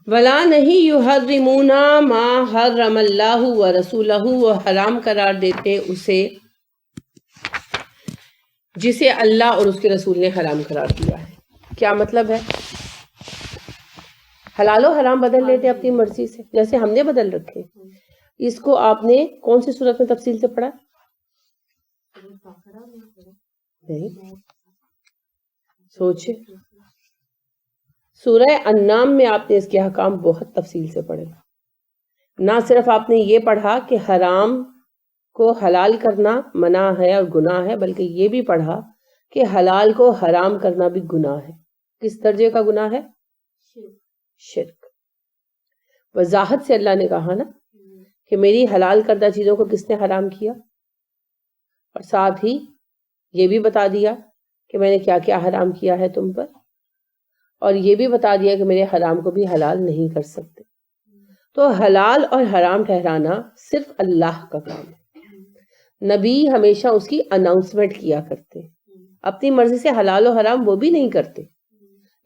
ولا نہیں یحرمون ما حرم اللہ و رسولہ، وہ حرام قرار دیتے اسے جسے اللہ اور اس کے رسول نے حرام قرار دیا ہے۔ کیا مطلب ہے؟ حلال و حرام بدل لیتے اپنی مرضی سے، جیسے ہم نے بدل رکھے۔ اس کو آپ نے کون سی صورت میں تفصیل سے پڑھا؟ نہیں، سوچے۔ سورہ انعام میں آپ نے اس کے احکام بہت تفصیل سے پڑھے۔ نہ صرف آپ نے یہ پڑھا کہ حرام کو حلال کرنا منع ہے اور گناہ ہے، بلکہ یہ بھی پڑھا کہ حلال کو حرام کرنا بھی گناہ ہے۔ کس درجے کا گناہ ہے؟ شرک۔ وضاحت سے اللہ نے کہا نا کہ میری حلال کردہ چیزوں کو کس نے حرام کیا، اور ساتھ ہی یہ بھی بتا دیا کہ میں نے کیا کیا حرام کیا ہے تم پر، اور یہ بھی بتا دیا کہ میرے حرام کو بھی حلال نہیں کر سکتے۔ تو حلال اور حرام ٹھہرانا صرف اللہ کا کام ہے۔ نبی ہمیشہ اس کی اناؤنسمنٹ کیا کرتے، اپنی مرضی سے حلال و حرام وہ بھی نہیں کرتے۔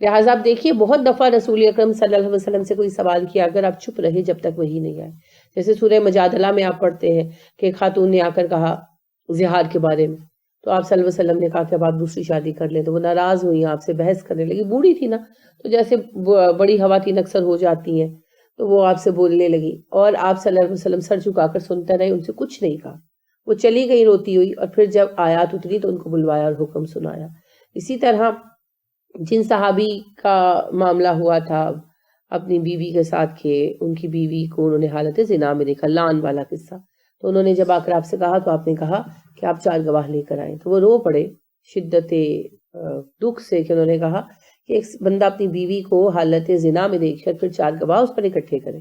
لہٰذا آپ دیکھیے بہت دفعہ رسول اکرم صلی اللہ علیہ وسلم سے کوئی سوال کیا، اگر آپ چپ رہے جب تک وحی نہیں آئے۔ جیسے سورہ مجادلہ میں آپ پڑھتے ہیں کہ ایک خاتون نے آ کر کہا زہار کے بارے میں، تو آپ صلی اللہ علیہ وسلم نے کہا کہ اب آپ دوسری شادی کر لیں، تو وہ ناراض ہوئی، آپ سے بحث کرنے لگی، بوڑھی تھی نا، تو جیسے بڑی خواتین اکثر ہو جاتی ہیں، تو وہ آپ سے بولنے لگی، اور آپ صلی اللہ علیہ وسلم سر جھکا کر سنتے رہے، ان سے کچھ نہیں کہا۔ وہ چلی گئی روتی ہوئی، اور پھر جب آیات اتری تو ان کو بلوایا اور حکم سنایا۔ اسی طرح جن صحابی کا معاملہ ہوا تھا اپنی بیوی کے ساتھ کہ ان کی بیوی کو انہوں نے حالت زنا میں دیکھا، لعن والا قصہ، تو انہوں نے جب آ کر آپ سے کہا تو آپ نے کہا کہ آپ 4 گواہ لے کر آئیں، تو وہ رو پڑے شدت دکھ سے کہ انہوں نے کہا کہ ایک بندہ اپنی بیوی کو حالت زنا میں دیکھ کر پھر 4 گواہ اس پر اکٹھے کرے،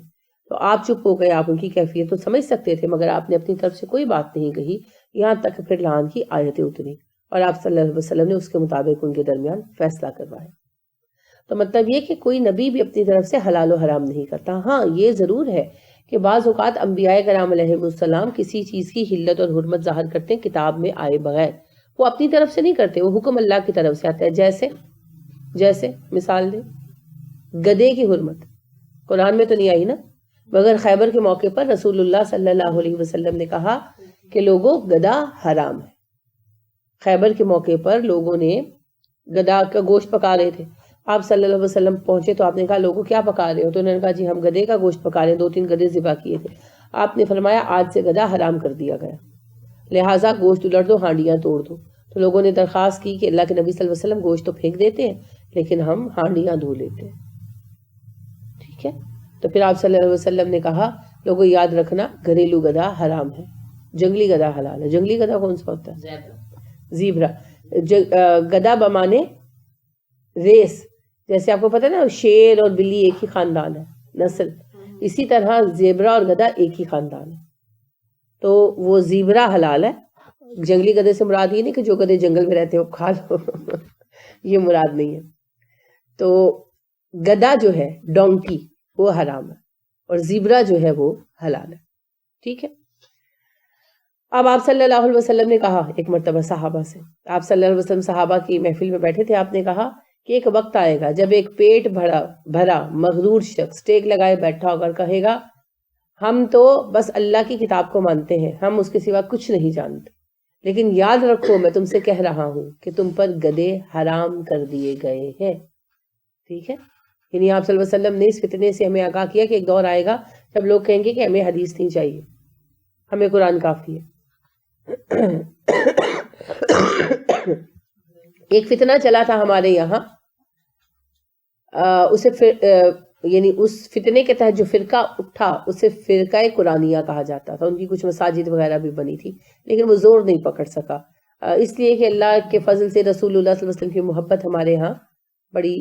تو آپ چپ ہو گئے۔ آپ ان کی کیفیت تو سمجھ سکتے تھے، مگر آپ نے اپنی طرف سے کوئی بات نہیں کہی، یہاں تک پھر لعن کی آیتیں اتری اور آپ صلی اللہ علیہ وسلم نے اس کے مطابق ان کے درمیان فیصلہ کروایا۔ تو مطلب یہ کہ کوئی نبی بھی اپنی طرف سے حلال و حرام نہیں کرتا۔ ہاں یہ ضرور ہے کہ بعض اوقات انبیاء کرام علیہ السلام کسی چیز کی حلت اور حرمت ظاہر کرتے ہیں کتاب میں آئے بغیر، وہ اپنی طرف سے نہیں کرتے، وہ حکم اللہ کی طرف سے آتا ہے۔ جیسے مثال دیں، گدے کی حرمت قرآن میں تو نہیں آئی نا، مگر خیبر کے موقع پر رسول اللہ صلی اللہ علیہ وسلم نے کہا کہ لوگوں گدا حرام ہے۔ خیبر کے موقع پر لوگوں نے گدا کا گوشت پکا رہے تھے، آپ صلی اللہ علیہ وسلم پہنچے تو آپ نے کہا لوگوں کیا پکا رہے ہو؟ تو انہوں نے کہا جی ہم گدے کا گوشت پکا رہے ہیں، 2-3 گدے ذبح کیے تھے۔ آپ نے فرمایا آج سے گدا حرام کر دیا گیا، لہٰذا گوشت الٹ دو، ہانڈیاں توڑ دو۔ تو لوگوں نے درخواست کی کہ اللہ کے نبی صلی اللہ علیہ وسلم گوشت تو پھینک دیتے ہیں لیکن ہم ہانڈیاں دھو لیتے ہیں، ٹھیک ہے؟ تو پھر آپ صلی اللہ علیہ وسلم نے کہا لوگوں یاد رکھنا گھریلو گدھا حرام ہے، جنگلی گدھا حلال ہے۔ جنگلی گدھا کون سا ہوتا ہے؟ زیبرا۔ گدھا بمانے ریس، جیسے آپ کو پتہ ہے نا شیر اور بلی ایک ہی خاندان ہے نسل، اسی طرح زیبرا اور گدھا ایک ہی خاندان ہے، تو وہ زیبرا حلال ہے۔ جنگلی گدھے سے مراد یہ نہیں کہ جو گدھے جنگل میں رہتے ہیں وہ کھا لو یہ مراد نہیں ہے۔ تو گدھا جو ہے ڈونکی وہ حرام ہے، اور زیبرا جو ہے وہ حلال ہے، ٹھیک ہے؟ اب آپ صلی اللہ علیہ وسلم نے کہا ایک مرتبہ صحابہ سے، آپ صلی اللہ علیہ وسلم صحابہ کی محفل میں بیٹھے تھے، آپ نے کہا کہ ایک وقت آئے گا جب ایک پیٹ بھرا مغرور شخص ٹیک لگائے بیٹھا ہو کر کہے گا ہم تو بس اللہ کی کتاب کو مانتے ہیں، ہم اس کے سوا کچھ نہیں جانتے، لیکن یاد رکھو میں تم سے کہہ رہا ہوں کہ تم پر گدھے حرام کر دیے گئے ہیں، ٹھیک ہے؟ یعنی آپ صلی اللہ علیہ وسلم نے اس فتنے سے ہمیں آگاہ کیا کہ ایک دور آئے گا جب لوگ کہیں گے کہ ہمیں حدیث نہیں چاہیے، ہمیں قرآن کافی ہے۔ ایک فتنہ چلا تھا ہمارے یہاں، یعنی اس فتنے کے تحت جو فرقہ اٹھا اسے فرقہ قرآنیہ کہا جاتا تھا، ان کی کچھ مساجد وغیرہ بھی بنی تھی لیکن وہ زور نہیں پکڑ سکا، اس لیے کہ اللہ کے فضل سے رسول اللہ صلی اللہ علیہ وسلم کی محبت ہمارے ہاں بڑی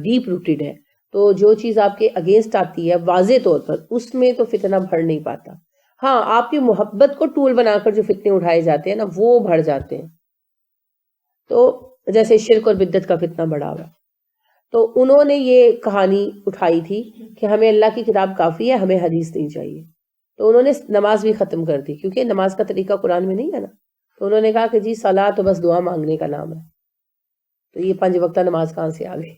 ڈیپ روٹڈ ہے، تو جو چیز آپ کے اگینسٹ آتی ہے واضح طور پر اس میں تو فتنہ بڑھ نہیں پاتا۔ ہاں آپ کی محبت کو ٹول بنا کر جو فتنے اٹھائے جاتے ہیں نا وہ بڑھ جاتے ہیں، تو جیسے شرک اور بدعت کا فتنہ بڑھا ہوا، تو انہوں نے یہ کہانی اٹھائی تھی کہ ہمیں اللہ کی کتاب کافی ہے، ہمیں حدیث نہیں چاہیے، تو انہوں نے نماز بھی ختم کر دی کیونکہ نماز کا طریقہ قرآن میں نہیں ہے نا، تو انہوں نے کہا کہ جی صلاۃ تو بس دعا مانگنے کا نام ہے، تو یہ 5 وقتہ نماز کہاں سے آ گئی؟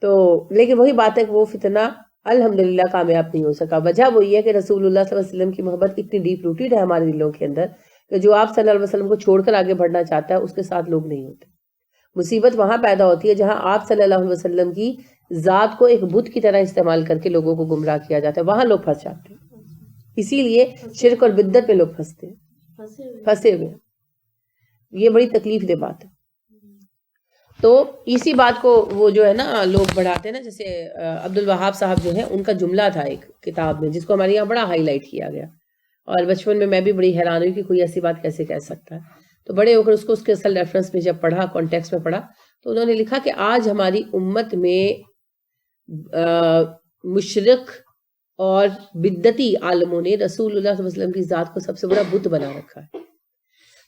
تو لیکن وہی بات ہے کہ وہ فتنہ الحمدللہ کامیاب نہیں ہو سکا. وجہ وہی ہے کہ رسول اللہ صلی اللہ علیہ وسلم کی محبت اتنی ڈیپ روٹیڈ ہے ہمارے دلوں کے اندر کہ جو آپ صلی اللہ علیہ وسلم کو چھوڑ کر آگے بڑھنا چاہتا ہے اس کے ساتھ لوگ نہیں ہوتے. مصیبت وہاں پیدا ہوتی ہے جہاں آپ صلی اللہ علیہ وسلم کی ذات کو ایک بت کی طرح استعمال کر کے لوگوں کو گمراہ کیا جاتا ہے, وہاں لوگ پھنس جاتے ہیں. اسی لیے شرک اور بدعت میں لوگ پھنستے ہیں, پھنسے ہوئے. یہ بڑی تکلیف دہ بات ہے. تو اسی بات کو وہ جو ہے نا لوگ بڑھاتے ہیں نا, جیسے عبد الوہاب صاحب جو ہے ان کا جملہ تھا ایک کتاب میں جس کو ہمارے یہاں بڑا ہائی لائٹ کیا گیا, اور بچپن میں بھی بڑی حیران ہوئی کہ کوئی ایسی بات کیسے کہہ سکتا ہے. تو بڑے ہو کر اس کو اس کے اصل ریفرنس میں جب پڑھا, کانٹیکسٹ میں پڑھا, تو انہوں نے لکھا کہ آج ہماری امت میں مشرق اور بدعتی عالموں نے رسول اللہ صلی اللہ علیہ وسلم کی ذات کو سب سے بڑا بت بنا رکھا ہے.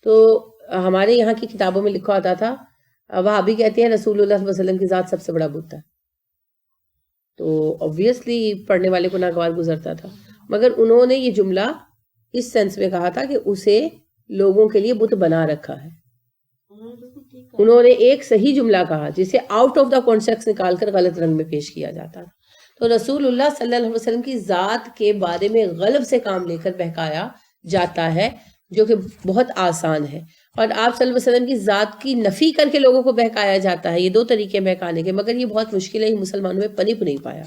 تو ہمارے یہاں کی کتابوں میں لکھا ہوتا تھا, وہاں بھی کہتے ہیں رسول اللہ صلی اللہ علیہ وسلم کی ذات سب سے بڑا بت ہے. تو obviously پڑھنے والے کو ناگوار گزرتا تھا, مگر انہوں نے یہ جملہ اس سینس میں کہا تھا کہ اسے لوگوں کے لیے بت بنا رکھا ہے. انہوں نے ایک صحیح جملہ کہا جسے آؤٹ آف دا کانٹیکسٹ نکال کر غلط رنگ میں پیش کیا جاتا ہے. تو رسول اللہ صلی اللہ علیہ وسلم کی ذات کے بارے میں غلط سے کام لے کر بہکایا جاتا ہے, جو کہ بہت آسان ہے, اور آپ صلی اللہ علیہ وسلم کی ذات کی نفی کر کے لوگوں کو بہکایا جاتا ہے. یہ دو طریقے بہکانے کے, مگر یہ بہت مشکل ہے, یہ مسلمانوں میں پنپ نہیں پایا.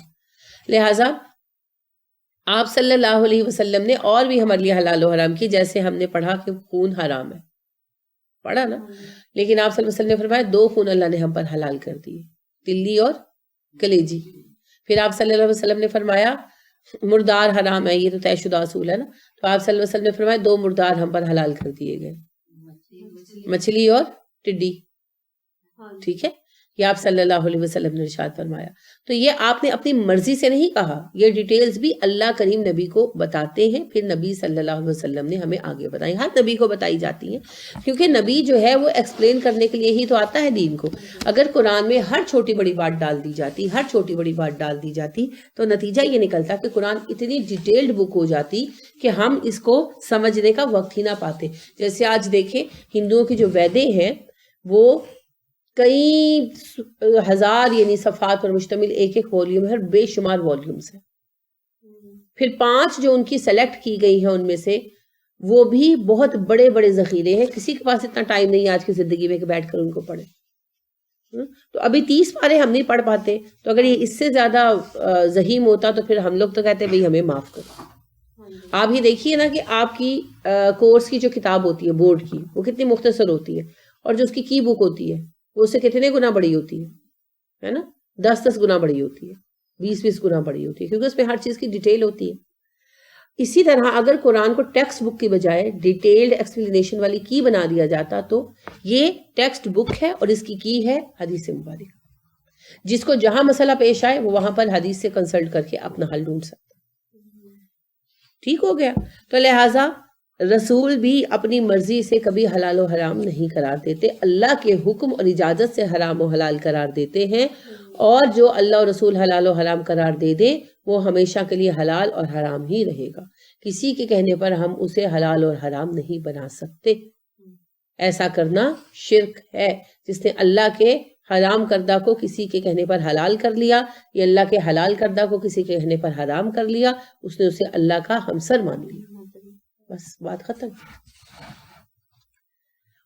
لہٰذا آپ صلی اللہ علیہ وسلم نے اور بھی ہمارے لیے حلال و حرام کی, جیسے ہم نے پڑھا کہ خون حرام ہے, پڑھا نا, لیکن آپ صلی اللہ علیہ وسلم نے فرمایا 2 خون اللہ نے ہم پر حلال کر دیے, تلی اور کلیجی. پھر آپ صلی اللہ علیہ وسلم نے فرمایا مردار حرام ہے, یہ تو طے شدہ اصول ہے نا, تو آپ صلی اللہ علیہ وسلم نے فرمایا 2 مردار ہم پر حلال کر دیے گئے, مچھلی اور ٹڈی. ٹھیک ہے, یہ آپ صلی اللہ علیہ وسلم نے ارشاد فرمایا. تو یہ آپ نے اپنی مرضی سے نہیں کہا, یہ ڈیٹیلز بھی اللہ کریم نبی کو بتاتے ہیں, پھر نبی صلی اللہ علیہ وسلم نے ہمیں آگے بتائی. ہر نبی کو بتائی جاتی ہیں, کیونکہ نبی جو ہے وہ ایکسپلین کرنے کے لیے ہی تو آتا ہے دین کو. اگر قرآن میں ہر چھوٹی بڑی بات ڈال دی جاتی, ہر چھوٹی بڑی بات ڈال دی جاتی, تو نتیجہ یہ نکلتا کہ قرآن اتنی ڈیٹیلڈ بک ہو جاتی کہ ہم اس کو سمجھنے کا وقت ہی نہ پاتے. جیسے آج دیکھیں ہندوؤں کی جو ویدیں ہیں وہ کئی ہزار یعنی صفحات پر مشتمل ایک والیوم ہے, بے شمار والیومز ہیں. پھر 5 جو ان کی سلیکٹ کی گئی ہیں ان میں سے وہ بھی بہت بڑے بڑے ذخیرے ہیں. کسی کے پاس اتنا ٹائم نہیں آج کی زندگی میں کہ بیٹھ کر ان کو پڑھے. تو ابھی 30 پارے ہم نہیں پڑھ پاتے, تو اگر یہ اس سے زیادہ ذہیم ہوتا تو پھر ہم لوگ تو کہتے بھئی ہمیں معاف کرو. آپ ہی دیکھیے نا کہ آپ کی کورس کی جو کتاب ہوتی ہے بورڈ کی, وہ کتنی مختصر ہوتی ہے, اور جو اس کی بک ہوتی ہے وہ اس سے کتنے گنا بڑی ہوتی ہے نا, 10 گنا بڑی ہوتی ہے, 20 گنا بڑی ہوتی ہے, کیونکہ اس میں ہر چیز کی ڈیٹیل ہوتی ہے. اسی طرح اگر قرآن کو ٹیکسٹ بک کی بجائے ڈیٹیلڈ ایکسپلینیشن والی کی بنا دیا جاتا تو یہ ٹیکسٹ بک ہے اور اس کی ہے حدیث مبارکہ. جس کو جہاں مسئلہ پیش آئے وہ وہاں پر حدیث سے کنسلٹ کر کے اپنا حل ڈھونڈ سکتا. ٹھیک ہو گیا. تو لہٰذا رسول بھی اپنی مرضی سے کبھی حلال و حرام نہیں قرار دیتے, اللہ کے حکم اور اجازت سے حرام و حلال قرار دیتے ہیں, اور جو اللہ اور رسول حلال و حرام قرار دے دے وہ ہمیشہ کے لیے حلال اور حرام ہی رہے گا. کسی کے کہنے پر ہم اسے حلال اور حرام نہیں بنا سکتے. ایسا کرنا شرک ہے. جس نے اللہ کے حرام کردہ کو کسی کے کہنے پر حلال کر لیا, یا اللہ کے حلال کردہ کو کسی کے کہنے پر حرام کر لیا, اس نے اسے اللہ کا ہمسر مان لیا. بس بات ختم.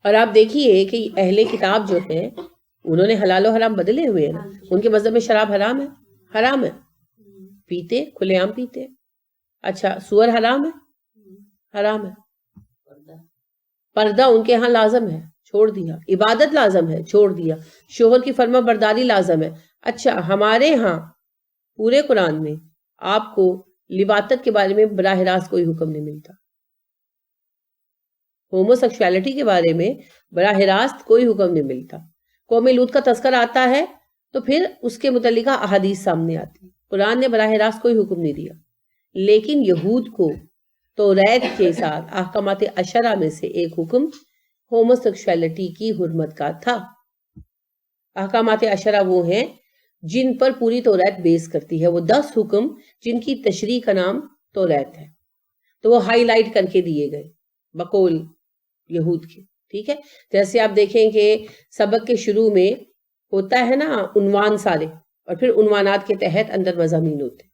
اور آپ دیکھیے کہ اہل کتاب جو ہیں انہوں نے حلال و حرام بدلے ہوئے ہیں. ان کے مذہب میں شراب حرام ہے, حرام ہے, پیتے کھلے عام پیتے. اچھا سور حرام ہے, حرام ہے. پردہ ان کے ہاں لازم ہے, چھوڑ دیا. عبادت لازم ہے, چھوڑ دیا. شوہر کی فرما برداری لازم ہے. اچھا ہمارے ہاں پورے قرآن میں آپ کو لواطت کے بارے میں براہ راست کوئی حکم نہیں ملتا. ہومو سیکشوالٹی کے بارے میں براہ راست کوئی حکم نہیں ملتا. قوم لوط کا تذکر آتا ہے تو پھر اس کے متعلقہ احادیث سامنے آتی ہے. قرآن نے براہ راست کوئی حکم نہیں دیا. لیکن یہود کو توریت کے ساتھ احکامات عشرہ میں سے ایک حکم ہومو سیکشوالٹی کی حرمت کا تھا. احکامات عشرہ وہ ہیں جن پر پوری توریت بیس کرتی ہے. وہ 10 حکم جن کی تشریح کا نام توریت ہے, تو وہ ہائی لائٹ کر کے دیے گئے بقول یہود کے. ٹھیک ہے, جیسے آپ دیکھیں کہ سبق کے شروع میں ہوتا ہے نا عنوان سارے, اور پھر عنوانات کے تحت اندر مضامین ہوتے ہیں.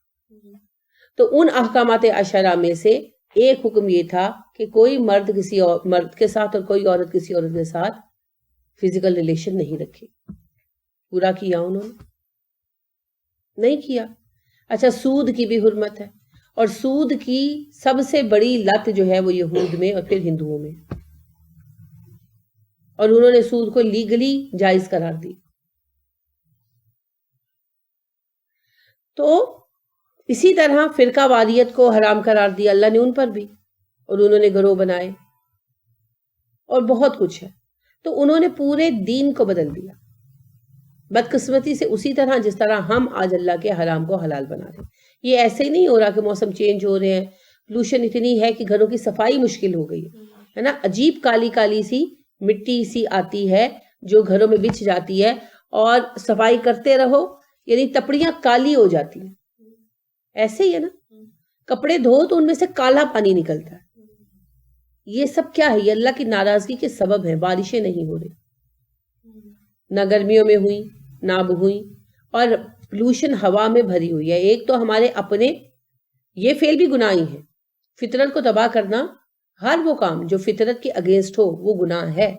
تو ان احکامات عشرہ میں سے ایک حکم یہ تھا کہ کوئی مرد کسی مرد کے ساتھ اور کوئی عورت کسی عورت کے ساتھ فزیکل ریلیشن نہیں رکھے. پورا کیا انہوں نے؟ نہیں کیا. اچھا، سود کی بھی حرمت ہے، اور سود کی سب سے بڑی لت جو ہے وہ یہود میں اور پھر ہندوؤں میں، اور انہوں نے سود کو لیگلی جائز قرار دی. تو اسی طرح فرقہ واریت کو حرام قرار دیا اللہ نے ان پر بھی، اور انہوں نے گروہ بنائے اور بہت کچھ ہے. تو انہوں نے پورے دین کو بدل دیا بدقسمتی سے، اسی طرح جس طرح ہم آج اللہ کے حرام کو حلال بنا رہے ہیں. یہ ایسے ہی نہیں ہو رہا کہ موسم چینج ہو رہے ہیں، پولوشن اتنی ہے کہ گھروں کی صفائی مشکل ہو گئی ہے نا. عجیب کالی کالی سی مٹی سی آتی ہے جو گھروں میں بچھ جاتی ہے، اور صفائی کرتے رہو یعنی تپڑیاں کالی ہو جاتی ہیں. ایسے ہی ہے نا، کپڑے دھو تو ان میں سے کالا پانی نکلتا ہے. یہ سب کیا ہے؟ یہ اللہ کی ناراضگی کے سبب ہے. بارشیں نہیں ہو رہی، نہ گرمیوں میں ہوئی نہ اب ہوئی، اور پولوشن ہوا میں بھری ہوئی ہے. ایک تو ہمارے اپنے یہ فعل بھی گناہ ہی ہے. فطرت کو تباہ کرنا، ہر وہ کام جو فطرت کے اگینسٹ ہو وہ گناہ ہے.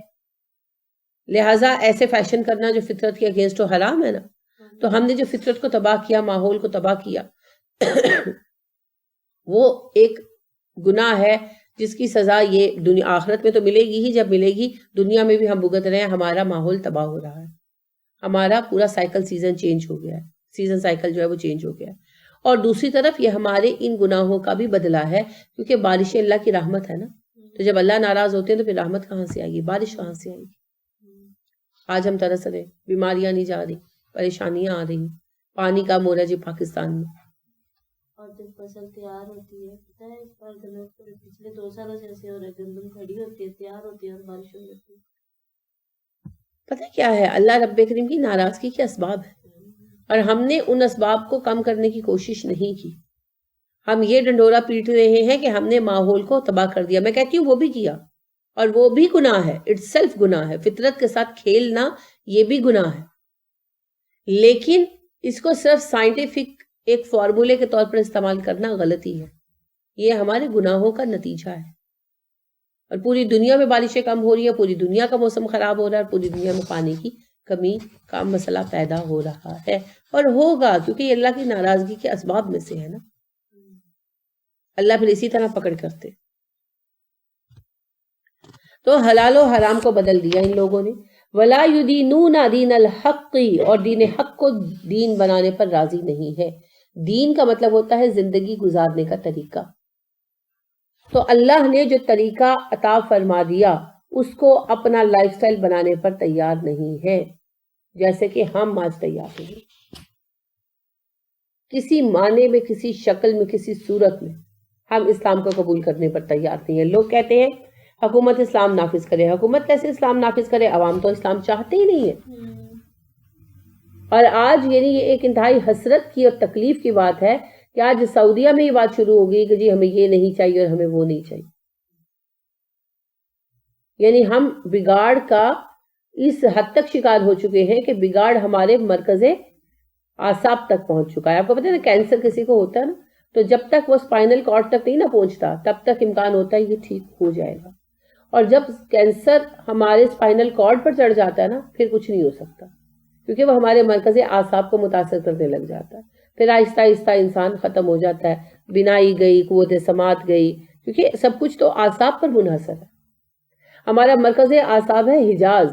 لہٰذا ایسے فیشن کرنا جو فطرت کے اگینسٹ ہو حرام ہے نا. تو ہم نے جو فطرت کو تباہ کیا، ماحول کو تباہ کیا، وہ ایک گناہ ہے جس کی سزا یہ دنیا آخرت میں تو ملے گی ہی. جب ملے گی دنیا میں بھی ہم بھگت رہے ہیں. ہمارا ماحول تباہ ہو رہا ہے، ہمارا پورا سائیکل سیزن چینج ہو گیا ہے، سیزن سائیکل جو ہے وہ چینج ہو گیا ہے. اور دوسری طرف یہ ہمارے ان گناہوں کا بھی بدلہ ہے، کیونکہ بارشیں اللہ کی رحمت ہے نا. تو جب اللہ ناراض ہوتے ہیں تو پھر رحمت کہاں سے آئے گی، بارش کہاں سے آئے گی؟ آج ہم ترس رہے، بیماریاں نہیں جا رہی، پریشانیاں آ رہی، پانی کا مورا جی پاکستان میں. اور جب فصل تیار ہوتی ہے، پتہ ہے اس بار پچھلے 2 سالوں سے ایسے ہو رہے، گندم کھڑی ہوتی ہے، تیار ہوتی ہے اور بارش ہو جاتی ہے. پتہ کیا ہے؟ اللہ رب کریم کی ناراضگی کے اسباب ہے، اور ہم نے ان اسباب کو کم کرنے کی کوشش نہیں کی. ہم یہ ڈنڈورا پیٹ رہے ہیں کہ ہم نے ماحول کو تباہ کر دیا. میں کہتی ہوں وہ بھی کیا، اور وہ بھی گناہ ہے، اٹس سیلف گناہ ہے. فطرت کے ساتھ کھیلنا یہ بھی گناہ ہے، لیکن اس کو صرف سائنٹیفک ایک فارمولے کے طور پر استعمال کرنا غلطی ہے. یہ ہمارے گناہوں کا نتیجہ ہے. اور پوری دنیا میں بارشیں کم ہو رہی ہیں، پوری دنیا کا موسم خراب ہو رہا ہے، اور پوری دنیا میں پانی کی کمی کا مسئلہ پیدا ہو رہا ہے، اور ہوگا، کیونکہ یہ اللہ کی ناراضگی کے اسباب میں سے ہے نا. اللہ پھر اسی طرح پکڑ کرتے. تو حلال و حرام کو بدل دیا ان لوگوں نے. ولا یدینون دین الحق، اور دین حق کو دین بنانے پر راضی نہیں ہے. دین کا مطلب ہوتا ہے زندگی گزارنے کا طریقہ. تو اللہ نے جو طریقہ عطا فرما دیا اس کو اپنا لائف سٹائل بنانے پر تیار نہیں ہے، جیسے کہ ہم آج تیار ہیں. کسی معنی میں، کسی شکل میں، کسی صورت میں ہم اسلام کو قبول کرنے پر تیار نہیں ہیں. لوگ کہتے ہیں حکومت اسلام نافذ کرے. حکومت کیسے اسلام نافذ کرے؟ عوام تو اسلام چاہتے ہی نہیں ہے. اور آج یعنی یہ ایک انتہائی حسرت کی اور تکلیف کی بات ہے کہ آج سعودیہ میں یہ بات شروع ہو گئی کہ جی ہمیں یہ نہیں چاہیے اور ہمیں وہ نہیں چاہیے. یعنی ہم بگاڑ کا اس حد تک شکار ہو چکے ہیں کہ بگاڑ ہمارے مرکز اعصاب تک پہنچ چکا ہے. آپ کو پتہ ہے نا، کینسر کسی کو ہوتا ہے نا، تو جب تک وہ اسپائنل کارڈ تک نہیں نہ پہنچتا تب تک امکان ہوتا ہے یہ ٹھیک ہو جائے گا. اور جب کینسر ہمارے اسپائنل کارڈ پر چڑھ جاتا ہے نا، پھر کچھ نہیں ہو سکتا، کیونکہ وہ ہمارے مرکز اعصاب کو متاثر کرنے لگ جاتا ہے. پھر آہستہ آہستہ انسان ختم ہو جاتا ہے، بینائی گئی، قوت سماعت گئی، کیونکہ سب کچھ تو اعصاب پر منحصر ہے. ہمارا مرکز اعصاب ہے حجاز.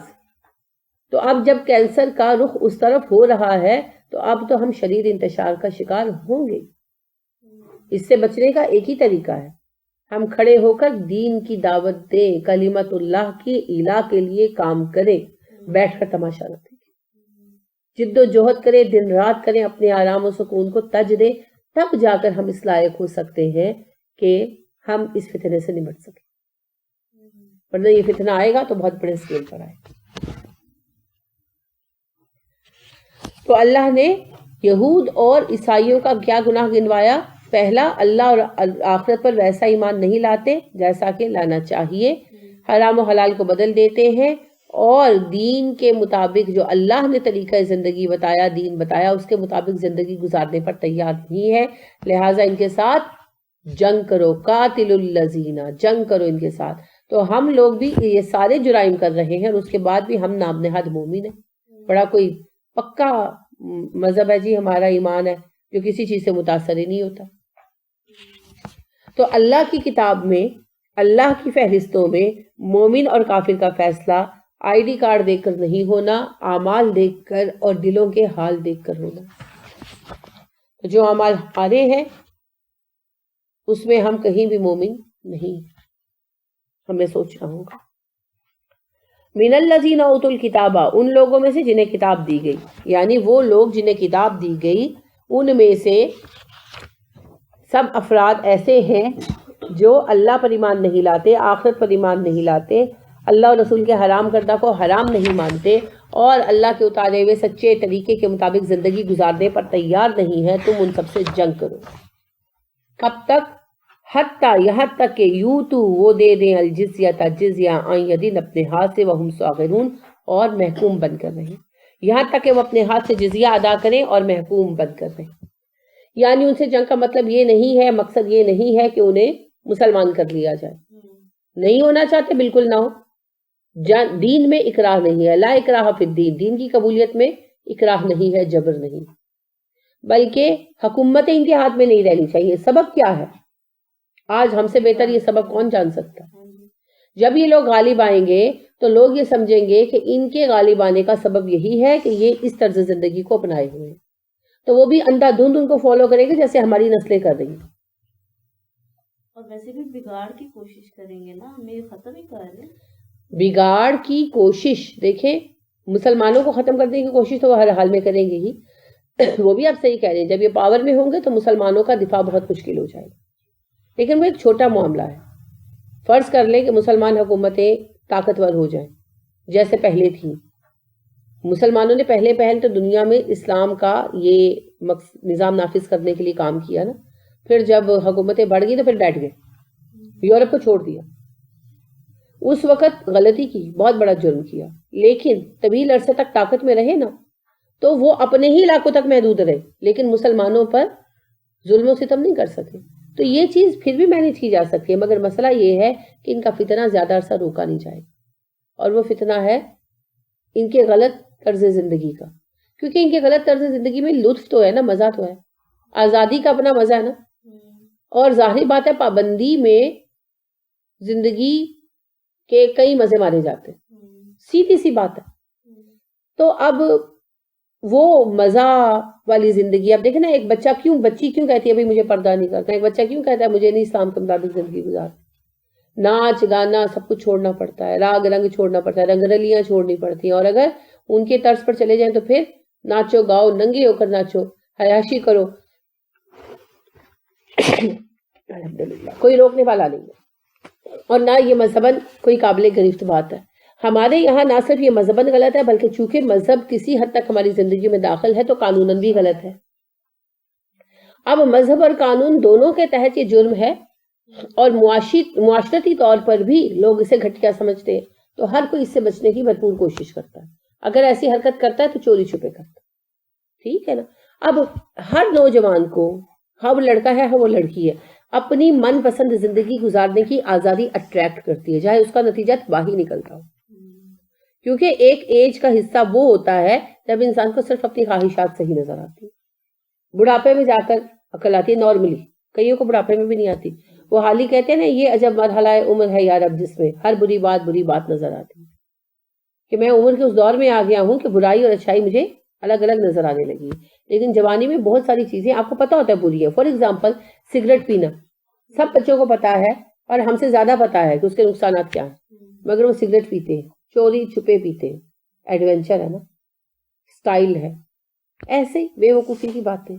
تو اب جب کینسر کا رخ اس طرف ہو رہا ہے تو اب تو ہم شدید انتشار کا شکار ہوں گے. اس سے بچنے کا ایک ہی طریقہ ہے، ہم کھڑے ہو کر دین کی دعوت دیں، کلمت اللہ کی اعلیٰ کے لیے کام کریں، بیٹھ کر تماشا نہ دیکھیں. جد و جہد کریں، دن رات کریں، اپنے آرام و سکون کو تج دیں، تب جا کر ہم اس لائق ہو سکتے ہیں کہ ہم اس فتنے سے نمٹ سکیں. ورنہ یہ فتنہ آئے گا تو بہت بڑے اسکیل پر آئے گا. تو اللہ نے یہود اور عیسائیوں کا کیا گناہ گنوایا؟ پہلا، اللہ اور آخرت پر ویسا ایمان نہیں لاتے جیسا کہ لانا چاہیے، حرام و حلال کو بدل دیتے ہیں، اور دین کے مطابق جو اللہ نے طریقہ زندگی بتایا، دین بتایا، اس کے مطابق زندگی گزارنے پر تیار نہیں ہے، لہٰذا ان کے ساتھ جنگ کرو، قاتل الذین، جنگ کرو ان کے ساتھ۔ تو ہم لوگ بھی یہ سارے جرائم کر رہے ہیں اور اس کے بعد بھی ہم نام نہاد مومن ہیں، بڑا کوئی پکا مذہب ہے جی، ہمارا ایمان ہے جو کسی چیز سے متاثر ہی نہیں ہوتا۔ تو اللہ کی کتاب میں، اللہ کی فہرستوں میں مومن اور کافر کا فیصلہ آئی ڈی کارڈ دیکھ کر نہیں ہونا، اعمال دیکھ کر اور دلوں کے حال دیکھ کر ہونا۔ تو جو اعمال ہمارے ہیں اس میں ہم کہیں بھی مومن نہیں، ہمیں سوچنا ہوگا۔ من الذین اوتوا الکتاب، ان لوگوں میں سے جنہیں کتاب دی گئی، یعنی وہ لوگ جنہیں کتاب دی گئی ان میں سے سب افراد ایسے ہیں جو اللہ پر ایمان نہیں لاتے، آخرت پر ایمان نہیں لاتے، اللہ اور رسول کے حرام کردہ کو حرام نہیں مانتے، اور اللہ کے اتارے ہوئے سچے طریقے کے مطابق زندگی گزارنے پر تیار نہیں ہے، تم ان سب سے جنگ کرو۔ کب تک؟ حتیٰ، یہاں تک کہ یوتو، وہ دے دیں، الجزیہ، جزیہ، عن یدین، اپنے ہاتھ سے، وہم صاغرون، اور محکوم بن کر رہیں، یہاں تک کہ وہ اپنے ہاتھ سے جزیہ ادا کریں اور محکوم بن کر رہیں۔ یعنی ان سے جنگ کا مطلب یہ نہیں ہے، مقصد یہ نہیں ہے کہ انہیں مسلمان کر لیا جائے، نہیں ہونا چاہتے بالکل نہ ہو۔ دین میں اکراہ نہیں ہے، لا اکراہ فی الدین، دین کی قبولیت میں اکراہ نہیں ہے، جبر نہیں، بلکہ حکومتیں ان کے ہاتھ میں نہیں رہنی چاہیے۔ سبب کیا ہے؟ آج ہم سے بہتر یہ سبب کون جان سکتا ہے؟ جب یہ لوگ غالب آئیں گے تو لوگ یہ سمجھیں گے کہ ان کے غالب آنے کا سبب یہی ہے کہ یہ اس طرز زندگی کو اپنائے ہوئے ہیں، تو وہ بھی اندھا دھند ان کو فالو کریں گے جیسے ہماری نسلیں کر رہی ہیں۔ اور ویسے بھی بگاڑ کی کوشش کریں گے نا، ہمیں یہ ختم ہی کر رہے ہیں۔ بگاڑ کی کوشش، دیکھیں مسلمانوں کو ختم کرنے کی کوشش تو وہ ہر حال میں کریں گے ہی، وہ بھی آپ صحیح کہہ رہے ہیں، جب یہ پاور میں ہوں گے تو مسلمانوں کا دفاع بہت مشکل ہو جائے گا، لیکن وہ ایک چھوٹا معاملہ ہے۔ فرض کر لیں کہ مسلمان حکومتیں طاقتور ہو جائیں جیسے پہلے تھیں، مسلمانوں نے پہلے پہل تو دنیا میں اسلام کا یہ نظام نافذ کرنے کے لیے کام کیا نا، پھر جب حکومتیں بڑھ گئی تو پھر بیٹھ گئے، یورپ کو چھوڑ دیا۔ اس وقت غلطی کی، بہت بڑا جرم کیا، لیکن طویل عرصے تک طاقت میں رہے نا تو وہ اپنے ہی علاقوں تک محدود رہے، لیکن مسلمانوں پر ظلم و ستم نہیں کر سکے۔ تو یہ چیز پھر بھی مینیج کی جا سکتی ہے، مگر مسئلہ یہ ہے کہ ان کا فتنہ زیادہ عرصہ روکا نہیں جائے گا، اور وہ فتنہ ہے ان کے غلط طرز زندگی کا، کیونکہ ان کے غلط طرز زندگی میں لطف تو ہے نا، مزہ تو ہے، آزادی کا اپنا مزہ ہے نا، اور ظاہری بات ہے پابندی میں زندگی کے کئی مزے مارے جاتے ہیں، سیدھی سی بات ہے۔ تو اب وہ مزہ والی زندگی، اب دیکھیں نا ایک بچی کیوں کہتی ہے بھئی مجھے پردہ نہیں کرتا، ایک بچہ کیوں کہتا ہے مجھے نہیں اسلام کے مطابق زندگی گزار، ناچ گانا سب کچھ چھوڑنا پڑتا ہے، راگ رنگ چھوڑنا پڑتا ہے، رنگ رلیاں چھوڑنی پڑتی ہیں، اور اگر ان کے طرز پر چلے جائیں تو پھر ناچو گاؤ، ننگے ہو کر ناچو، عیاشی کرو، الحمدللہ کوئی روکنے والا نہیں ہے، اور نہ یہ مذہباً کوئی قابل گرفت بات ہے۔ ہمارے یہاں نہ صرف یہ مذہباً غلط ہے بلکہ چونکہ مذہب کسی حد تک ہماری زندگی میں داخل ہے تو قانوناً بھی غلط ہے۔ اب مذہب اور قانون دونوں کے تحت یہ جرم ہے، اور معاشرتی طور پر بھی لوگ اسے گھٹیا سمجھتے ہیں، تو ہر کوئی اس سے بچنے کی بھرپور کوشش کرتا ہے، اگر ایسی حرکت کرتا ہے تو چوری چھپے کرتا ہے، ٹھیک ہے نا۔ اب ہر نوجوان کو، ہاں وہ لڑکا ہے ہاں وہ لڑکی ہے، اپنی من پسند زندگی گزارنے کی آزادی اٹریکٹ کرتی ہے، چاہے اس کا نتیجہ تباہی نکلتا ہو، کیونکہ ایک ایج کا حصہ وہ ہوتا ہے جب انسان کو صرف اپنی خواہشات صحیح نظر آتی ہے، بڑھاپے میں جا کر عقل آتی ہے، نارملی کئیوں کو بڑھاپے میں بھی نہیں آتی، وہ حال ہی کہتے ہیں نا یہ عجب مرحلہ عمر ہے یار اب جس میں ہر بری بات نظر آتی ہے، کہ میں عمر کے اس دور میں آ گیا ہوں کہ برائی اور اچھائی مجھے الگ الگ نظر آنے لگی ہے، لیکن جوانی میں بہت ساری چیزیں آپ کو پتا ہوتا ہے بری ہے، فار ایگزامپل سگریٹ پینا سب بچوں کو پتا ہے اور ہم سے زیادہ پتا ہے کہ اس کے نقصانات کیا ہیں، مگر وہ سگریٹ پیتے ہیں، چوری چھپے پیتے ہیں، ایڈونچر ہے نا، سٹائل ہے، ایسے بے وقوفی کی باتیں۔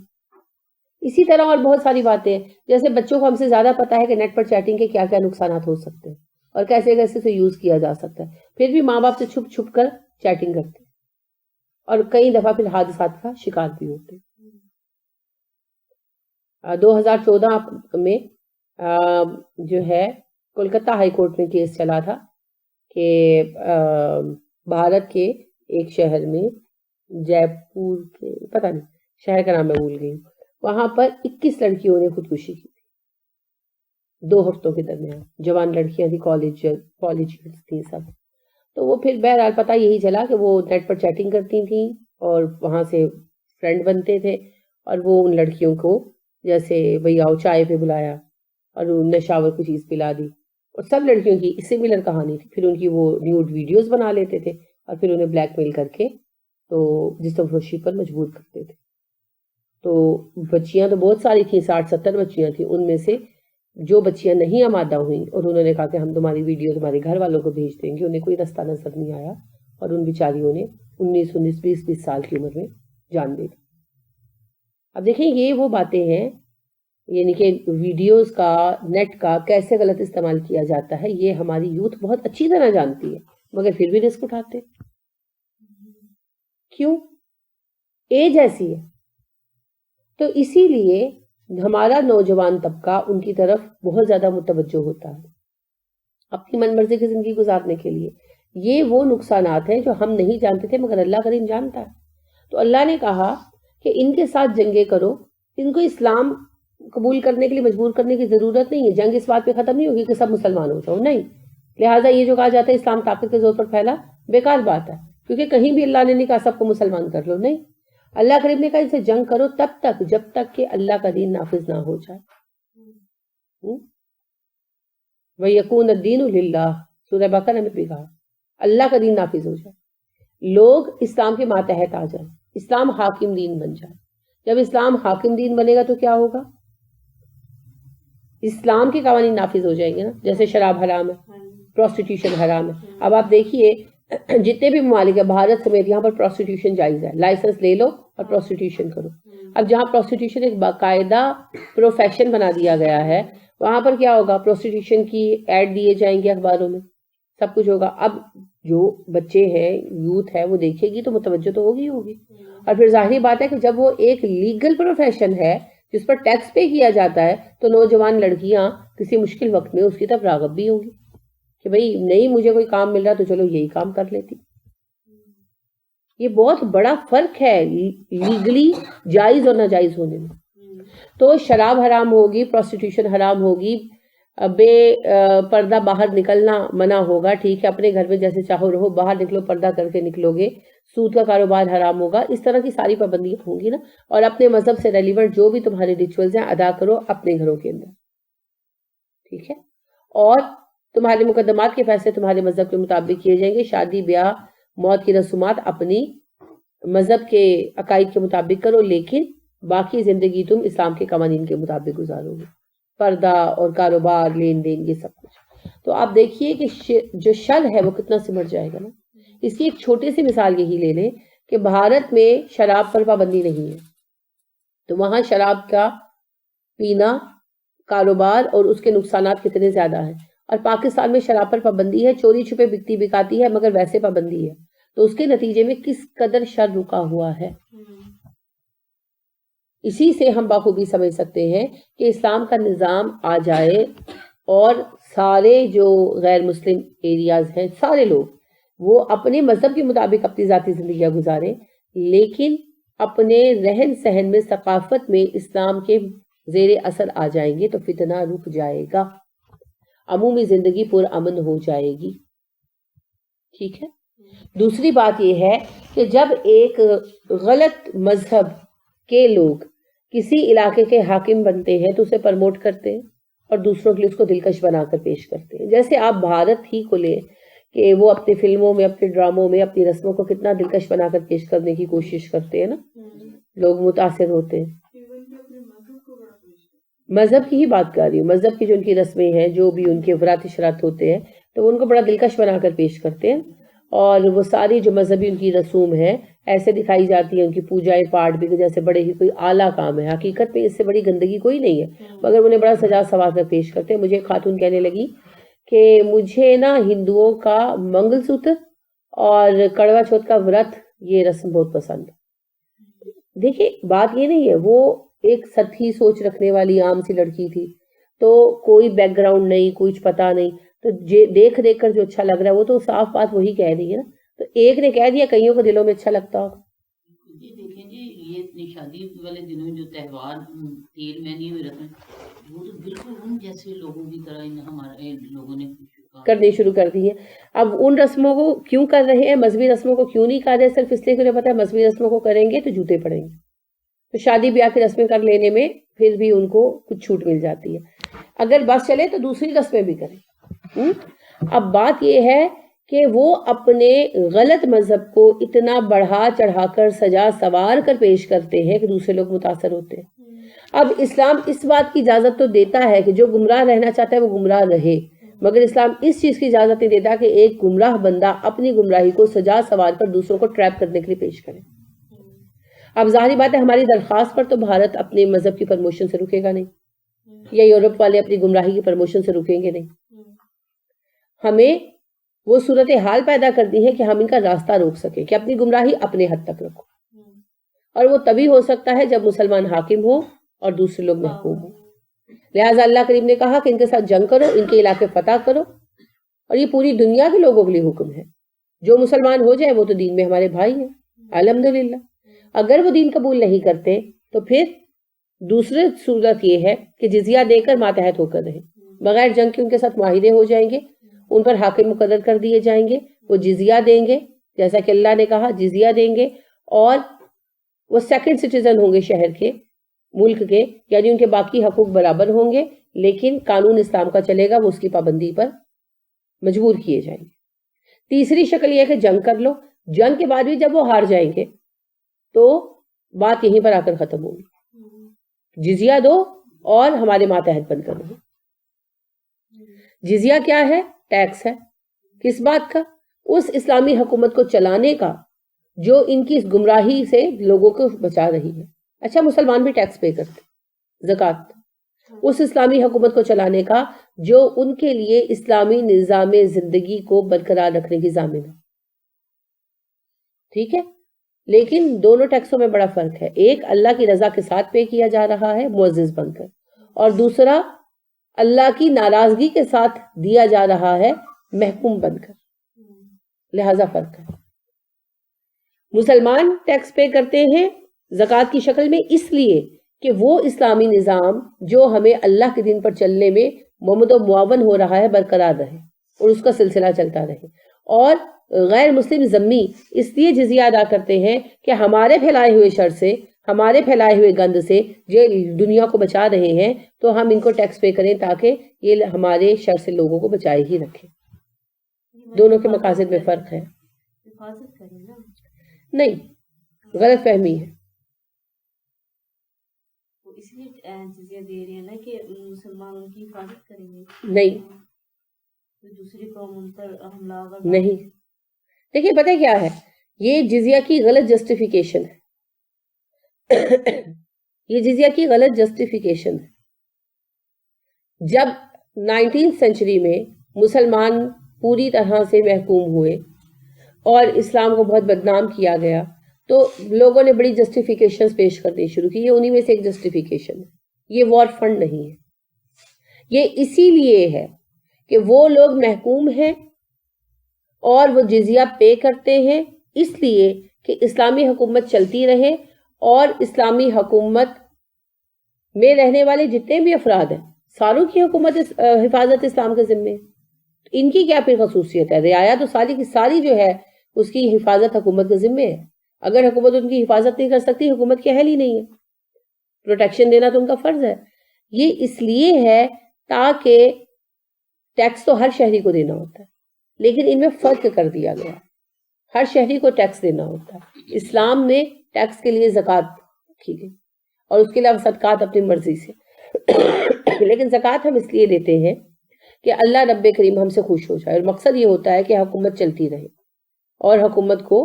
اسی طرح اور بہت ساری باتیں ہیں، جیسے بچوں کو ہم سے زیادہ پتا ہے کہ نیٹ پر چیٹنگ کے کیا کیا نقصانات ہو سکتے ہیں اور کیسے کیسے سے یوز کیا جا سکتا ہے، پھر بھی ماں باپ سے چھپ چھپ کر چیٹنگ کرتے ہیں اور کئی دفعہ پھر حادثات کا شکار بھی ہوتے ہیں۔ 2014 میں جو ہے کولکتہ ہائی کورٹ میں کیس چلا تھا کہ بھارت کے ایک شہر میں، جے پور کے پتہ نہیں شہر کا نام میں بھول گئی ہوں، وہاں پر 21 لڑکیوں نے خودکشی کی تھی 2 ہفتوں کے درمیان. جوان لڑکیاں تھی، کالج تھیں سب. تو وہ پھر بہرحال پتہ یہی چلا کہ وہ نیٹ پر چیٹنگ کرتی تھیں اور وہاں سے فرینڈ بنتے تھے، اور وہ ان لڑکیوں کو جیسے بھئی آؤ چائے پہ بلایا اور نشاور کو چیز پلا دی. اور سب لڑکیوں کی سملر کہانی تھی. پھر ان کی وہ نیوڈ ویڈیوز بنا لیتے تھے اور پھر انہیں بلیک میل کر کے تو جسم فروشی پر مجبور کرتے تھے. تو بچیاں تو بہت ساری تھیں، 60-70 بچیاں تھیں. ان میں سے جو بچیاں نہیں آمادہ ہوئیں اور انہوں نے کہا کہ ہم تمہاری ویڈیو تمہارے گھر والوں کو بھیج دیں گے، انہیں کوئی رستہ نظر نہیں آیا اور ان بیچاریوں نے 19 سال کی عمر میں جان دے دی. اب دیکھیں یہ وہ باتیں ہیں، یعنی کہ ویڈیوز کا، نیٹ کا کیسے غلط استعمال کیا جاتا ہے یہ ہماری یوتھ بہت اچھی طرح جانتی ہے، مگر پھر بھی رسک اٹھاتے. کیوں؟ ایج ایسی ہے. تو اسی لیے ہمارا نوجوان طبقہ ان کی طرف بہت زیادہ متوجہ ہوتا ہے اپنی من مرضی کی زندگی گزارنے کے لیے. یہ وہ نقصانات ہیں جو ہم نہیں جانتے تھے مگر اللہ کریم جانتا ہے. تو اللہ نے کہا کہ ان کے ساتھ جنگیں کرو، ان کو اسلام قبول کرنے کے لیے مجبور کرنے کی ضرورت نہیں ہے. جنگ اس بات پہ ختم نہیں ہوگی کہ سب مسلمان ہو جاؤ، نہیں. لہٰذا یہ جو کہا جاتا ہے اسلام طاقت کے زور پر پھیلا، بیکار بات ہے، کیونکہ کہیں بھی اللہ نے نہیں کہا سب کو مسلمان کر لو، نہیں. اللہ کریم نے کہا ان سے جنگ کرو تب تک جب تک کہ اللہ کا دین نافذ نہ ہو جائے. وَيَكُونَ الدِّينُ لِلَّهِ، سورہ بقرہ میں بھی کہا اللہ کا دین نافذ ہو جائے، لوگ اسلام کے ماتحت آ جائیں، اسلام حاکم دین بن جائے. جب اسلام حاکم دین بنے گا تو کیا ہوگا؟ اسلام کے قوانین نافذ ہو جائیں گے نا. جیسے شراب حرام ہے، پروسٹیٹیوشن حرام ہے. اب آپ دیکھیے جتنے بھی ممالک ہیں بھارت سمیت یہاں پر پروسٹیٹیوشن جائز ہے. لائسنس لے لو اور پروسٹیٹیوشن کرو. اب جہاں پروسٹیٹیوشن ایک باقاعدہ پروفیشن بنا دیا گیا ہے وہاں پر کیا ہوگا؟ پروسٹیٹیوشن کی ایڈ دیے جائیں گے اخباروں میں، سب کچھ ہوگا. اب جو بچے ہیں، یوتھ ہے، وہ دیکھے گی تو متوجہ تو ہوگی. اور پھر ظاہری بات ہے کہ جب وہ ایک لیگل پروفیشن ہے جس پر ٹیکس پے کیا جاتا ہے تو نوجوان لڑکیاں کسی مشکل وقت میں اس کی طرف راغب بھی ہوں گی کہ بھئی نہیں مجھے کوئی کام مل رہا تو چلو یہی کام کر لیتی. یہ بہت بڑا فرق ہے لیگلی جائز اور ناجائز ہونے میں. تو شراب حرام ہوگی، پروسٹیٹیوشن حرام ہوگی، بے پردہ باہر نکلنا منع ہوگا. ٹھیک ہے، اپنے گھر میں جیسے چاہو رہو، باہر نکلو پردہ کر کے نکلو گے. سود کا کاروبار حرام ہوگا. اس طرح کی ساری پابندیاں ہوں گی نا. اور اپنے مذہب سے ریلیونٹ جو بھی تمہارے ریچولز ہیں ادا کرو اپنے گھروں کے اندر، ٹھیک ہے. اور تمہارے مقدمات کے فیصلے تمہارے مذہب کے مطابق کیے جائیں گے. شادی بیاہ موت کی رسومات اپنی مذہب کے عقائد کے مطابق کرو، لیکن باقی زندگی تم اسلام کے قوانین کے مطابق گزارو گے. پردہ اور کاروبار، لین دین، یہ سب کچھ. تو آپ دیکھیے کہ جو شر ہے وہ کتنا سمٹ جائے گا نا. اس کی ایک چھوٹی سی مثال یہی لے لیں کہ بھارت میں شراب پر پابندی نہیں ہے تو وہاں شراب کا پینا، کاروبار اور اس کے نقصانات کتنے زیادہ ہیں. اور پاکستان میں شراب پر پابندی ہے، چوری چھپے بکتی بکاتی ہے مگر ویسے پابندی ہے. تو اس کے نتیجے میں کس قدر شر رکا ہوا ہے. اسی سے ہم بخوبی سمجھ سکتے ہیں کہ اسلام کا نظام آ جائے اور سارے جو غیر مسلم ایریاز ہیں سارے لوگ وہ اپنے مذہب کے مطابق اپنی ذاتی زندگیاں گزاریں، لیکن اپنے رہن سہن میں، ثقافت میں اسلام کے زیر اثر آ جائیں گے تو فتنہ رک جائے گا، عمومی زندگی پر امن ہو جائے گی. ٹھیک ہے. دوسری بات یہ ہے کہ جب ایک غلط مذہب کے لوگ کسی علاقے کے حاکم بنتے ہیں تو اسے پرموٹ کرتے ہیں اور دوسروں کے لیے اس کو دلکش بنا کر پیش کرتے ہیں. جیسے آپ بھارت ہی کو لیں کہ وہ اپنی فلموں میں، اپنے ڈراموں میں اپنی رسموں کو کتنا دلکش بنا کر پیش کرنے کی کوشش کرتے ہیں نا، لوگ متاثر ہوتے ہیں. مذہب کی ہی بات کر رہی ہوں، مذہب کی جو ان کی رسمیں ہیں، جو بھی ان کے افراط اشراط ہوتے ہیں تو وہ ان کو بڑا دلکش بنا کر پیش کرتے ہیں. اور وہ ساری جو مذہبی ان کی رسوم ہے ایسے دکھائی جاتی ہے، ان کی پوجائے پاٹ بھی جیسے بڑے ہی کوئی اعلیٰ کام ہے. حقیقت میں اس سے بڑی گندگی کوئی نہیں ہے مگر انہیں بڑا سجا سنوار کر پیش کرتے ہیں. مجھے ایک خاتون کہنے لگی کہ مجھے نا ہندوؤں کا منگل سوتر اور کڑوا چوتھ کا ورت یہ رسم بہت پسند ہے. دیکھیں بات یہ نہیں ہے، وہ ایک سطحی سوچ رکھنے والی عام سی لڑکی تھی، تو کوئی بیک گراؤنڈ نہیں، کچھ پتا نہیں، تو دیکھ کر جو اچھا لگ رہا ہے وہ تو صاف بات وہی کہہ رہی ہے نا. تو ایک نے کہہ دیا، کئیوں کو دلوں میں اچھا لگتا ہوگا. جی دیکھیں جی، یہ اتنی شادی والے دنوں میں جو تہوار تیل مہندی ہوئی رسم، وہ تو بالکل ان جیسے لوگوں کی طرح ہمارے لوگوں نے کرنی شروع کر دی ہے. اب ان رسموں کو کیوں کر رہے ہیں، مذہبی رسموں کو کیوں نہیں کر رہے؟ صرف اس لیے کہ انہیں پتا ہے مذہبی رسموں کو کریں گے تو جوتے پڑیں گے، تو شادی بیاہ کی رسمیں کر لینے میں پھر بھی ان کو کچھ چھوٹ مل جاتی ہے. اگر بس چلے تو دوسری رسمیں بھی کریں. اب بات یہ ہے کہ وہ اپنے غلط مذہب کو اتنا بڑھا چڑھا کر سجا سوار کر پیش کرتے ہیں کہ دوسرے لوگ متاثر ہوتے ہیں. اب اسلام اس بات کی اجازت تو دیتا ہے کہ جو گمراہ رہنا چاہتا ہے وہ گمراہ رہے، مگر اسلام اس چیز کی اجازت نہیں دیتا کہ ایک گمراہ بندہ اپنی گمراہی کو سجا سوار کر دوسروں کو ٹریپ کرنے کے لیے پیش کرے. اب ظاہری بات ہے ہماری درخواست پر تو بھارت اپنے مذہب کی پروموشن سے رکے گا نہیں، یا یورپ والے اپنی گمراہی کی پروموشن سے رکیں گے نہیں. ہمیں وہ صورتحال پیدا کرنی ہے کہ ہم ان کا راستہ روک سکیں، کہ اپنی گمراہی اپنے حد تک رکھو. اور وہ تبھی ہو سکتا ہے جب مسلمان حاکم ہو اور دوسرے لوگ محکوم ہو. لہٰذا اللہ کریم نے کہا کہ ان کے ساتھ جنگ کرو، ان کے علاقے فتح کرو. اور یہ پوری دنیا کے لوگوں کے لیے حکم ہے. جو مسلمان ہو جائے وہ تو دین میں ہمارے بھائی ہیں الحمدللہ. اگر وہ دین قبول نہیں کرتے تو پھر دوسری صورت یہ ہے کہ جزیہ دے کر ماتحت ہو کر رہے، بغیر جنگ کے ان کے ساتھ معاہدے ہو جائیں گے، ان پر حاکم مقرر کر دیے جائیں گے، وہ جزیہ دیں گے جیسا کہ اللہ نے کہا جزیہ دیں گے، اور وہ سیکنڈ سٹیزن ہوں گے شہر کے، ملک کے، یعنی ان کے باقی حقوق برابر ہوں گے، لیکن قانون اسلام کا چلے گا، وہ اس کی پابندی پر مجبور کیے جائیں گے. تیسری شکل یہ ہے کہ جنگ کر لو، جنگ کے بعد بھی جب وہ ہار جائیں گے تو بات یہیں پر آ کر ختم ہوگی. جزیہ دو اور ہمارے ماتحت بن کر رہو. جزیہ کیا ہے؟ ٹیکس ہے. کس بات کا؟ اس اسلامی حکومت کو چلانے کا جو ان کی اس گمراہی سے لوگوں کو بچا رہی ہے. اچھا مسلمان بھی ٹیکس پے کرتے، زکوٰۃ، اس اسلامی حکومت کو چلانے کا جو ان کے لیے اسلامی نظام زندگی کو برقرار رکھنے کی ضامن ہے. ٹھیک ہے، لیکن دونوں ٹیکسوں میں بڑا فرق ہے. ایک اللہ کی رضا کے ساتھ پے کیا جا رہا ہے معزز بن کر، اور دوسرا اللہ کی ناراضگی کے ساتھ دیا جا رہا ہے محکوم بن کر. لہذا فرق ہے. مسلمان ٹیکس پے کرتے ہیں زکوٰۃ کی شکل میں اس لیے کہ وہ اسلامی نظام جو ہمیں اللہ کے دین پر چلنے میں ممد و معاون ہو رہا ہے برقرار رہے اور اس کا سلسلہ چلتا رہے. اور غیر مسلم ذمی اس لیے جزیہ ادا کرتے ہیں کہ ہمارے پھیلائے ہوئے شر سے، ہمارے پھیلائے ہوئے گند سے جو دنیا کو بچا رہے ہیں، تو ہم ان کو ٹیکس پے کریں تاکہ یہ ہمارے شر سے لوگوں کو بچائے ہی رکھیں. دونوں کے مقاصد میں فرق ہے. حفاظت کریں نا، نہیں، غلط فہمی ہے. اس لیے جزیہ دے رہے ہیں نا کہ مسلمان ان کی حفاظت کریں گے. نہیں، دوسری قوم ان پر حملہ آور نہیں. دیکھیے پتہ کیا ہے، یہ جزیہ کی غلط جسٹیفیکیشن ہے. یہ جزیہ کی غلط جسٹیفیکیشن ہے. جب 19 سینچری میں مسلمان پوری طرح سے محکوم ہوئے اور اسلام کو بہت بدنام کیا گیا تو لوگوں نے بڑی جسٹیفیکیشنز پیش کرنی شروع کی. یہ انہی میں سے ایک جسٹیفیکیشن ہے. یہ وار فنڈ نہیں ہے. یہ اسی لیے ہے کہ وہ لوگ محکوم ہیں اور وہ جزیہ پے کرتے ہیں اس لیے کہ اسلامی حکومت چلتی رہے، اور اسلامی حکومت میں رہنے والے جتنے بھی افراد ہیں ساروں کی حکومت حفاظت اسلام کے ذمے. ان کی کیا پھر خصوصیت ہے؟ رعایا تو ساری کی ساری جو ہے اس کی حفاظت حکومت کے ذمے ہے. اگر حکومت ان کی حفاظت نہیں کر سکتی، حکومت کی اہل ہی نہیں ہے. پروٹیکشن دینا تو ان کا فرض ہے. یہ اس لیے ہے تاکہ ٹیکس تو ہر شہری کو دینا ہوتا ہے، لیکن ان میں فرق کر دیا گیا. ہر شہری کو ٹیکس دینا ہوتا ہے. اسلام میں ٹیکس کے لیے زکوٰۃ رکھی گئی اور اس کے علاوہ صدقات اپنی مرضی سے. لیکن زکوٰۃ ہم اس لیے دیتے ہیں کہ اللہ رب کریم ہم سے خوش ہو جائے، اور مقصد یہ ہوتا ہے کہ حکومت چلتی رہے اور حکومت کو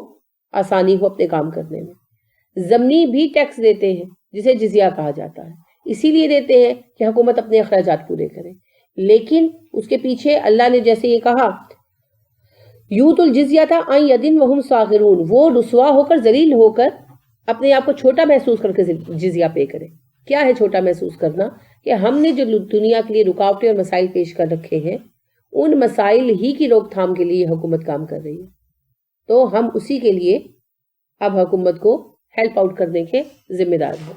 آسانی ہو اپنے کام کرنے میں. ضمنی بھی ٹیکس دیتے ہیں جسے جزیہ کہا جاتا ہے، اسی لیے دیتے ہیں کہ حکومت اپنے اخراجات پورے کرے. لیکن اس کے پیچھے اللہ نے جیسے یہ کہا یوت الجزیہ عن ید وہم صاغرون، وہ رسوا ہو کر ذلیل ہو کر اپنے آپ کو چھوٹا محسوس کر کے جزیہ پے کرے. کیا ہے چھوٹا محسوس کرنا؟ کہ ہم نے جو دنیا کے لیے رکاوٹیں اور مسائل پیش کر رکھے ہیں ان مسائل ہی کی روک تھام کے لیے حکومت کام کر رہی ہے. تو ہم اسی کے لیے اب حکومت کو ہیلپ آؤٹ کرنے کے ذمہ دار ہیں.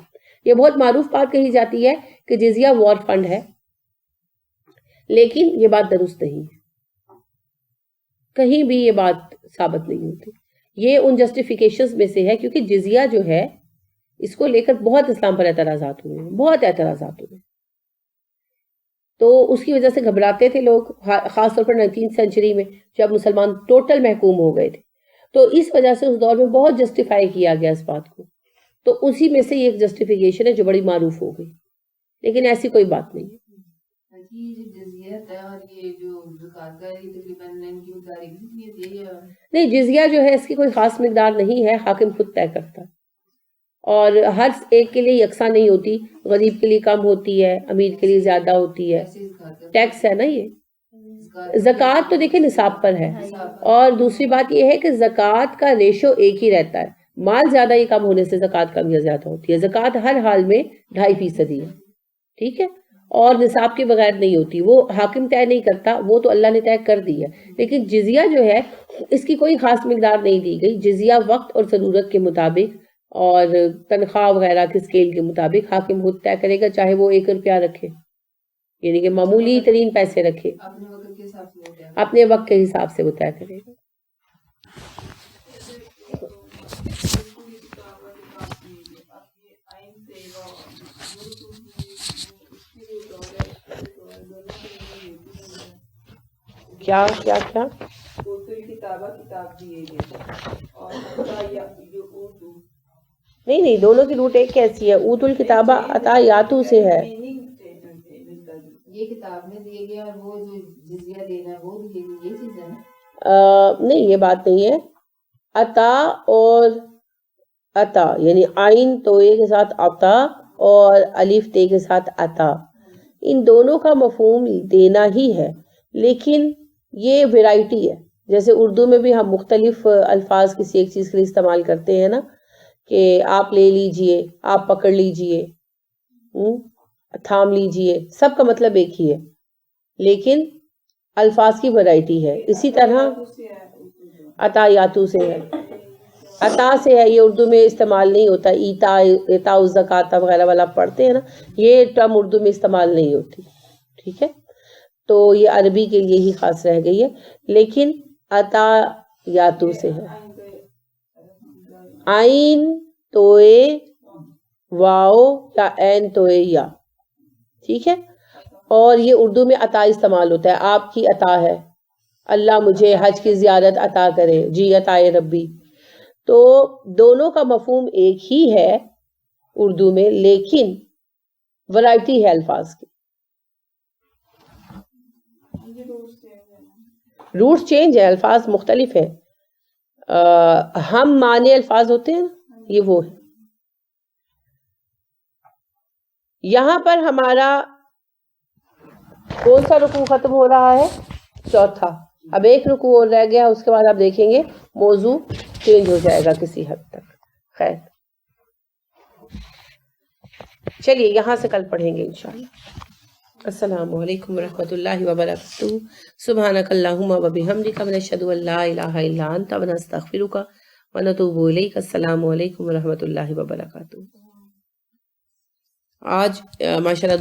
یہ بہت معروف بات کہی جاتی ہے کہ جزیہ وار فنڈ ہے، لیکن یہ بات درست نہیں ہے، کہیں بھی یہ بات ثابت نہیں ہوتی. یہ ان جسٹیفیکیشنز میں سے ہے کیونکہ جزیہ جو ہے اس کو لے کر بہت اسلام پر اعتراضات ہوئے ہیں، بہت اعتراضات ہوئے. تو اس کی وجہ سے گھبراتے تھے لوگ، خاص طور پر 19 سینچری میں جب مسلمان ٹوٹل محکوم ہو گئے تھے. تو اس وجہ سے اس دور میں بہت جسٹیفائی کیا گیا اس بات کو. تو اسی میں سے یہ ایک جسٹیفیکیشن ہے جو بڑی معروف ہو گئی، لیکن ایسی کوئی بات نہیں ہے. نہیں، جزیہ جو ہے اس کی کوئی خاص مقدار نہیں ہے، حاکم خود طے کرتا ہے، اور ہر ایک کے لیے یکساں نہیں ہوتی. غریب کے لیے کم ہوتی ہے، امیر کے لیے زیادہ ہوتی ہے. ٹیکس ہے نا یہ. زکوٰۃ تو دیکھیں نصاب پر ہے، اور دوسری بات یہ ہے کہ زکوٰۃ کا ریشو ایک ہی رہتا ہے. مال زیادہ یا کم ہونے سے زکوٰۃ کم یا زیادہ ہوتی ہے. زکوٰۃ ہر حال میں 2.5% ہے، ٹھیک ہے، اور نصاب کے بغیر نہیں ہوتی. وہ حاکم طے نہیں کرتا، وہ تو اللہ نے طے کر دی ہے. لیکن جزیہ جو ہے اس کی کوئی خاص مقدار نہیں دی گئی. جزیہ وقت اور ضرورت کے مطابق اور تنخواہ وغیرہ کے اسکیل کے مطابق حاکم خود طے کرے گا، چاہے وہ 1 روپیہ رکھے، یعنی کہ معمولی ترین پیسے رکھے، اپنے وقت کے حساب سے وہ طے کرے گا. کیا کیا کیا نہیں، دونوں کی روٹ ایک کیسی ہے؟ اوت الکتابہ عطا یاتو سے ہے. یہ کتاب میں دیے گیا اور وہ جو جزیہ دینا ہے وہ دیے گیا، یہ چیز ہے نا؟ نہیں، یہ بات نہیں ہے. عطا اور عطا یعنی عین توئے کے ساتھ عطا اور الف تے کے ساتھ عطا، ان دونوں کا مفہوم دینا ہی ہے، لیکن یہ ویرائٹی ہے. جیسے اردو میں بھی ہم مختلف الفاظ کسی ایک چیز کے لیے استعمال کرتے ہیں نا، کہ آپ لے لیجئے، آپ پکڑ لیجئے، تھام لیجئے، سب کا مطلب ایک ہی ہے، لیکن الفاظ کی ویرائٹی ہے. اسی طرح عطا یاتو سے ہے، عطا سے ہے، یہ اردو میں استعمال نہیں ہوتا. ایتا الزکاۃ وغیرہ والا پڑھتے ہیں نا، یہ ٹرم اردو میں استعمال نہیں ہوتی، ٹھیک ہے. تو یہ عربی کے لیے ہی خاص رہ گئی ہے، لیکن عطا یاتو سے ہے. عین توئے واؤ یا عین توئے یا، ٹھیک ہے. اور یہ اردو میں عطا استعمال ہوتا ہے، آپ کی عطا ہے، اللہ مجھے حج کی زیارت عطا کرے، جی عطائے ربی. تو دونوں کا مفہوم ایک ہی ہے اردو میں، لیکن ورائٹی ہے الفاظ کی. روٹس چینج ہے، الفاظ مختلف ہیں. ہم معنی الفاظ ہوتے ہیں نا، یہ وہ ہے. یہاں پر ہمارا کون سا رکوع ختم ہو رہا ہے؟ چوتھا. اب ایک رکوع اور رہ گیا، اس کے بعد آپ دیکھیں گے موضوع چینج ہو جائے گا کسی حد تک. خیر، چلیے یہاں سے کل پڑھیں گے انشاءاللہ. السلام علیکم ورحمۃ اللہ وبرکاتہ. سبحانک اللہم وبحمدک، نشہد ان لا الہ الا انت، نستغفرک ونتوب الیک. السلام علیکم ورحمۃ اللہ وبرکاتہ. آج ماشاءاللہ